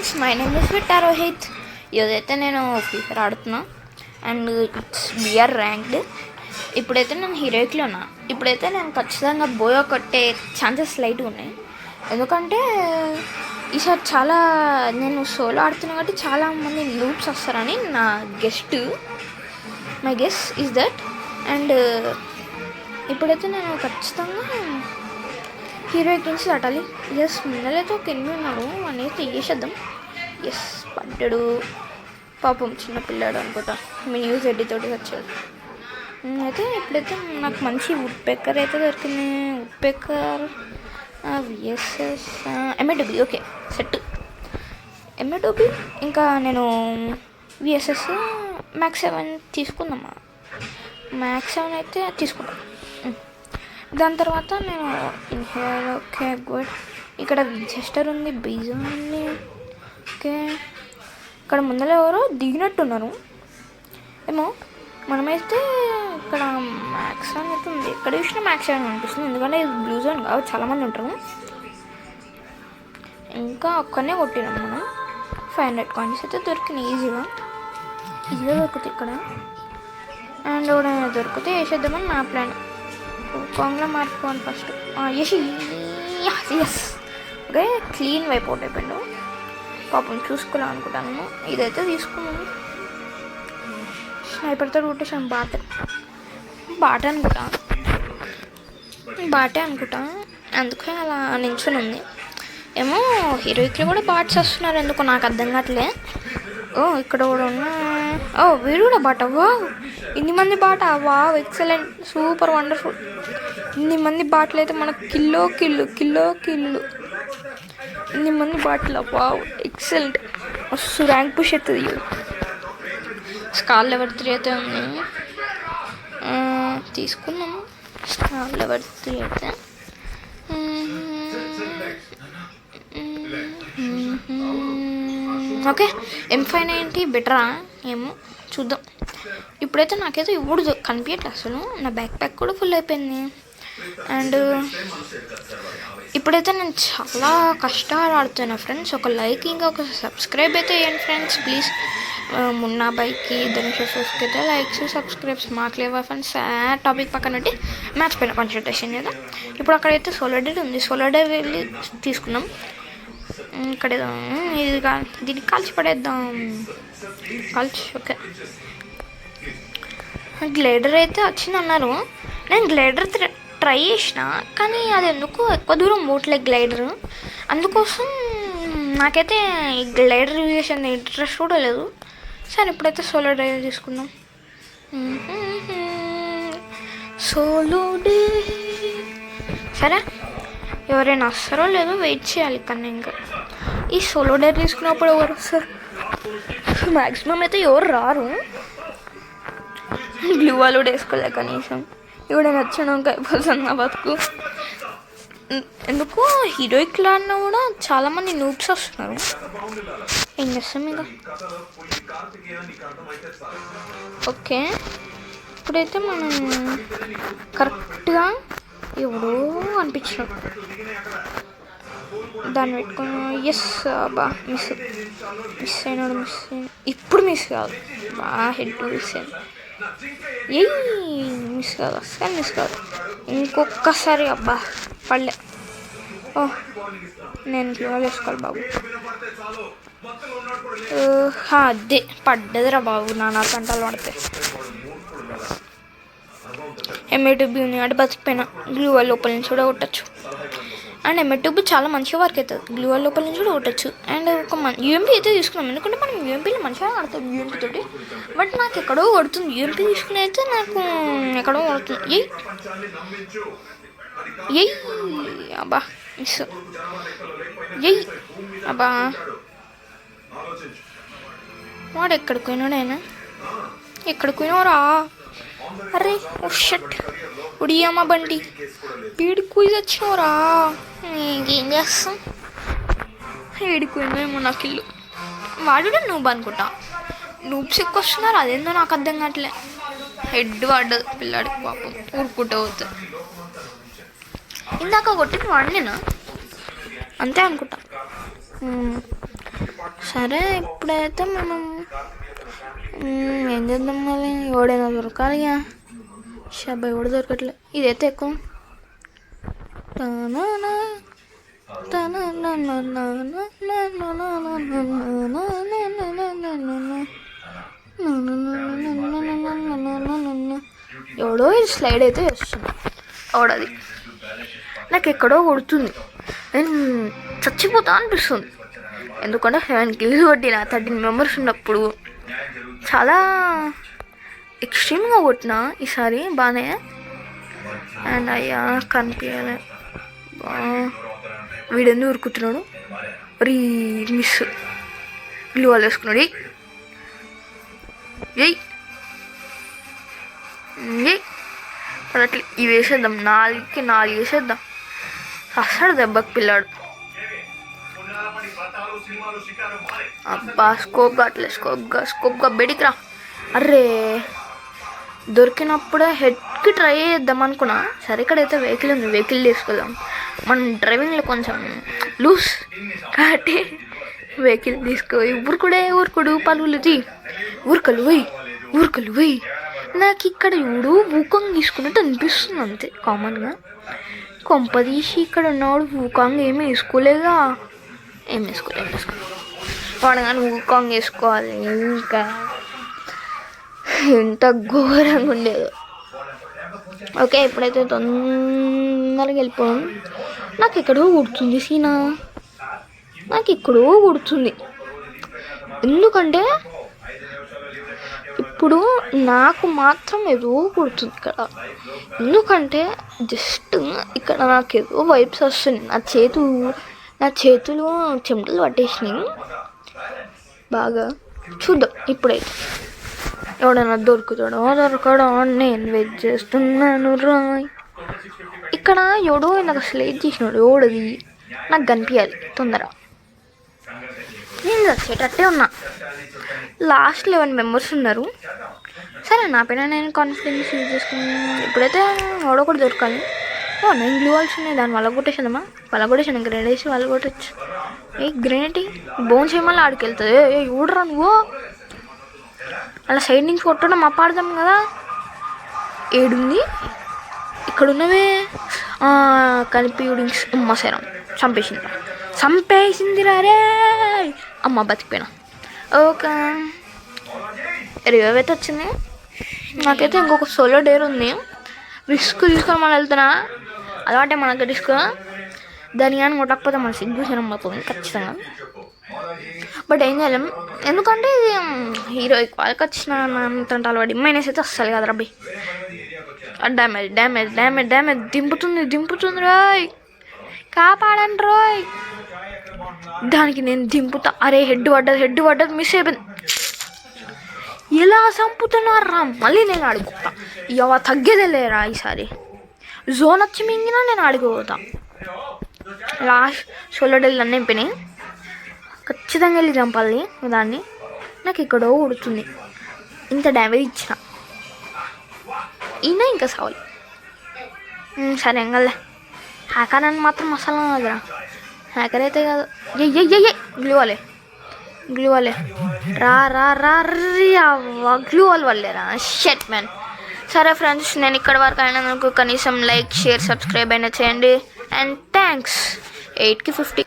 Friends, my name is Rohit. ఈరోజైతే నేను Free Fire ఆడుతున్నా అండ్ ఇట్స్ బిఆర్ ర్యాంక్డ్. ఇప్పుడైతే నేను హీరోయిక్లో ఉన్నా. ఇప్పుడైతే నేను ఖచ్చితంగా బోయో కొట్టే ఛాన్సెస్ లైట్గా ఉన్నాయి. ఎందుకంటే ఈసారి చాలా నేను సోలో ఆడుతున్నా కాబట్టి చాలామంది లూప్స్ వస్తారని నా guest. My guess is that. And ఇప్పుడైతే నేను ఖచ్చితంగా హీరోయిక్ నుంచి దాటాలి. ఎస్, ముందరైతే ఒక ఎనిమిది ఉన్నాడు, వాడిని అయితే వేసేద్దాం. ఎస్, పడ్డాడు. పాపం చిన్న పిల్లాడు అనుకుంటా, మీ న్యూస్ ఎడ్డితోటి వచ్చాడు. అయితే ఇప్పుడైతే నాకు మంచి వుడ్ పెక్కర్ అయితే దొరికింది. Woodpecker VSS MAW. Okay, set MAW. ఇంకా నేను విఎస్ఎస్ మ్యాక్స్ 7 తీసుకుందామా. మ్యాక్స్ 7 అయితే తీసుకుంటాను. దాని తర్వాత నేను ఇన్హేల్. Okay good. ఇక్కడ వించెస్టర్ ఉంది, బీజా ఉంది. ఓకే, ఇక్కడ ముందర ఎవరో దిగినట్టున్నారు ఏమో. మనమైతే ఇక్కడ మ్యాక్స్ 7 అయితే ఉంది. ఎక్కడ చూసినా మ్యాక్స్ 7 అనిపిస్తుంది, ఎందుకంటే ఇది బ్లూ జోన్ కాబట్టి చాలామంది ఉంటారు. ఇంకా ఒక్కనే కొట్టినాం మనం. 500 కాయిన్స్ అయితే దొరికినాయి ఈజీగా దొరుకుతాయి ఇక్కడ. అండ్ ఎవడైనా దొరికితే వేసేద్దామని నా ప్లాన్. కాంగ్లో మార్చుకోవాలి first. Yes, okay, clean wipe out అయిపోయాడు. పాపం చూసుకోలే అనుకుంటాను. ఇదైతే తీసుకున్నాను. స్నైపర్తో కొట్టేసాను. బాటే అనుకుంటా. అందుకే అలా నించుని ఉంది ఏమో. హీరోయిక్లో కూడా బాట్స్ వస్తున్నారు ఎందుకో నాకు అర్థం కావట్లే. ఇక్కడ కూడా ఉన్నా. వీడు కూడా బాట. వా, ఇన్ని మంది బాట. వా, ఎక్సలెంట్, సూపర్, వండర్ఫుల్. ఇన్ని మంది బాటలు అయితే మనకు కిల్లో ఇన్ని మంది బాటలు. వా, ఎక్సలెంట్, మస్తు ర్యాంక్ పుష్ అవుతుంది. స్కాల్ లెవెల్ 3 అయితే ఉంది, తీసుకున్నాము. స్కాల్ లెవెల్ 3 అయితే ఓకే. M590 బెటరా ఏమో చూద్దాం. ఇప్పుడైతే నాకైతే ఇప్పుడు కనిపించట్లేదు అసలు. నా బ్యాక్ ప్యాక్ కూడా ఫుల్ అయిపోయింది. అండ్ ఇప్పుడైతే నేను చాలా కష్టాలు ఆడుతున్నా ఫ్రెండ్స్. ఒక లైక్ ఇంకా ఒక సబ్స్క్రైబ్ అయితే వేయండి ఫ్రెండ్స్ ప్లీజ్. మున్నా బైక్కి ధనుష్ అయితే లైక్స్ సబ్స్క్రైబ్స్ మాకు లేవా ఫ్రెండ్స్. టాపిక్ పక్కన పెట్టి మ్యాచ్ పైన కాన్సన్ట్రేషన్ కదా. ఇప్పుడు అక్కడైతే సోలోడర్ ఉంది. సోలోడర్ వెళ్ళి తీసుకున్నాం. ఇక్కడ ఇది దీన్ని కాల్చి పడేద్దాం. ఓకే, గ్లైడర్ అయితే వచ్చింది అన్నారు. నేను గ్లైడర్ ట్రై చేసిన, కానీ అది ఎందుకు ఎక్కువ దూరం పోవట్లేదు గ్లైడర్. అందుకోసం నాకైతే ఈ గ్లైడర్ యూజ్ చేసేంత ఇంట్రెస్ట్ కూడా లేదు. సరే, ఇప్పుడైతే సోలో డ్రైవ్ తీసుకుందాం. Solo day. సరే, ఎవరైనా వస్తారో లేదో వెయిట్ చేయాలి. కానీ ఇంకా ఈ సోలో డైర్ తీసుకున్నప్పుడు ఎవరు వస్తారు? మ్యాక్సిమం అయితే ఎవరు రారు. గ్లూ వాల్ కూడా వేసుకోలే కనీసం. ఎవడైనా వచ్చినాక అయిపోతుంది నా బతుకు. ఎందుకు హీరోయిక్లో అన్నా కూడా చాలామంది నూబ్స్ వస్తున్నారు. ఏం చేస్తాం ఇక. ఓకే, ఇప్పుడైతే మనం కరెక్ట్గా ఎవడో అనిపించినాం దాన్ని పెట్టుకుని. ఎస్, బా మిస్ అయినాడు. ఇప్పుడు మిస్ కాదు, బాగా హెడ్ మిస్ అయింది. మిస్ కాదు, అస్సలు మిస్ కాదు. ఇంకొకసారి అబ్బా పడలే. నేను క్లియర్ వేసుకోవాలి బాబు. అదే పడ్డదిరా బాబు, నా కంటాలు పడితే. M2 ఉంది అంటే బతికిపోయినా. గ్లూ వాల్ లోపల నుంచి కూడా కొట్టచ్చు. అండ్ M2 చాలా మంచిగా వర్క్ అవుతుంది. గ్లూ వాల్ లోపల నుంచి కూడా కొట్టచ్చు. అండ్ ఒక UMP అయితే తీసుకున్నాం, ఎందుకంటే మనం UMPలో మంచిగా ఆడతాం UMP తోటి. బట్ నాకు ఎక్కడో కొడుతుంది. UMP తీసుకుని అయితే నాకు ఎక్కడో కొడుతుంది. అబ్బా మిస్. అబ్బా, వాడు ఎక్కడికి పోయినాడైనా. ఎక్కడికి పోయినారా? అరే ఓ షట్, ఉడియమ్మ బండి పీడికి వచ్చినవరా. ఇంకేం చేస్తాం, ఏడిపోయిందేమో నాకు ఇల్లు. వాడు నువ్వు అనుకుంటా. నూబ్స్ ఎక్కువ వస్తున్నారు, అదేందో నాకు అర్థం కావట్లే. హెడ్ పడ్డదు పిల్లాడికి పాపం, ఊరుకుంటూ పోతుంది. ఇందాక కొట్టిన వాడినేనా అంతే అనుకుంటా. సరే ఇప్పుడైతే మనం ఏం చేద్దాం మళ్ళీ ఎవడైనా దొరకాలి ఇక షాబాయ్ కూడా దొరకట్లే ఇదైతే ఎక్కువ ఎవడో ఇది స్లైడ్ అయితే వేస్తుంది ఎవడది నాకు ఎక్కడో కొడుతుంది నేను చచ్చిపోతా అనిపిస్తుంది ఎందుకంటే 7 kills కొట్టిన 13 members ఉన్నప్పుడు చాలా ఎక్స్ట్రీమ్గా కొట్టిన ఈసారి బాగానే అండ్ అయ్యా కనిపించాలి వీడెందుకు ఉరుకుతున్నాడు రీ మిస్ గ్లూ వాల్ వేసుకున్నాడు ఎయ్ అట్లా ఇవి వేసేద్దాం 4కి 4 వేసేద్దాం అస్సలు దెబ్బకి పిల్లాడు అబ్బా స్కోప్ కాట్లే స్కోప్గా బయటికి రా అర్రే దొరికినప్పుడే హెడ్కి ట్రై చేద్దాం అనుకున్నా సరే ఇక్కడైతే వెహికల్ ఉంది వెహికల్ తీసుకెళ్దాం మనం డ్రైవింగ్లో కొంచెం లూస్ కాబట్టి వెహికల్ తీసుకో ఊరుకుడు పలువులుది ఊరుకలు పోయి నాకు ఇక్కడ చూడు వూకాంగ్ తీసుకున్నట్టు అనిపిస్తుంది అంతే కామన్గా కొంపదీసి ఇక్కడ ఉన్నవాడు వూకాంగ్ ఏమి వేసుకోలేగా ఏం వేసుకోలే వాడు కానీ వూకాంగ్ వేసుకోవాలి ఇంకా ఎంత ఘోరంగా ఉండేదో ఓకే ఇప్పుడైతే తొందరగా వెళ్ళిపోయాం నాకు ఎక్కడో కుడుతుంది సీనా నాకు ఎక్కడో కుడుతుంది ఎందుకంటే ఇప్పుడు నాకు మాత్రం ఏదో కుడుతుంది ఇక్కడ ఎందుకంటే జస్ట్ ఇక్కడ నాకు ఏదో వైబ్స్ వస్తుంది నా చేతులు చెమటలు పట్టేసినాయి బాగా చూద్దాం ఇప్పుడైతే ఎవడన్నా దొరకడో నేను వెయిట్ చేస్తున్నాను రాయ్ ఇక్కడ ఎవడో నాకు స్లైడ్ చేసినాడు ఎవడది నాకు కనిపించాలి తొందర నేను వచ్చేటట్టే ఉన్నా లాస్ట్ 11 members ఉన్నారు సరే నా పైన నేను కాన్ఫిడెన్స్ యూజ్ చేసుకున్నాను ఇప్పుడైతే ఎవడో ఒకటి దొరకాలి నేను గ్లూ వాల్స్ ఉన్నాయి దాన్ని వల్ల కొట్టేసాదమ్మా గ్రెనేడ్ వేసి వల్ల కొట్టచ్చు గ్రెనేడ్ బోన్స్ ఏమన్నా ఆడికి వెళ్తుంది చూడరా నువ్వు అలా సైడ్ నుంచి కొట్టడం అప్పాడదాం కదా ఏడుంది ఇక్కడ ఉన్నవే కనిపించ అమ్మ శరం చంపేసిందిరా రే అమ్మ బతికిపోయినా ఓకే రివైవ్ అయితే వచ్చింది నాకైతే ఇంకొక సోలో డేర్ ఉంది రిస్క్ తీసుకొని మనం వెళ్తున్నా అలవాటే మనకి రిస్క్ దాని కానీ కొట్టకపోతే మన సిగ్గుశనం పోతుంది ఖచ్చితంగా బట్ ఏం చేయలేం ఎందుకంటే ఇది హీరోయిక్ వాళ్ళకి వచ్చిన అంత అలవాటు మైనస్ అయితే వస్తుంది కదా రబ్బీ డ్యామేజ్ దింపుతుంది రాయ్ కాపాడండి రాయ్ దానికి నేను దింపుతా అరే హెడ్ పడ్డది మిస్ అయిపోయింది ఎలా చంపుతున్నారా మళ్ళీ నేను అడుగుతా ఇవ తగ్గేదే లేరా ఈసారి జోన్ వచ్చి మింగినా నేను అడిగిపోతా లాస్ట్ సోలో డేలు అన్నీ అయిపోయినాయి ఖచ్చితంగా వెళ్ళి చంపాలి దాన్ని నాకు ఎక్కడో ఉడుతుంది ఇంత డ్యామేజ్ ఇచ్చిన ఈయన ఇంకా సావాలి సరే ఎంగలే హ్యాకర్ అని మాత్రం మసాలా దగ్గర హ్యాకర్ అయితే కాదు గ్లూ వాలే గ్లూ వాల్ వల్లేరా షెట్ మ్యాన్ సరే ఫ్రెండ్స్ నేను ఇక్కడ వరకు అయినందుకు కనీసం లైక్ షేర్ సబ్స్క్రైబ్ అయినా చేయండి అండ్ థ్యాంక్స్ 8కి 50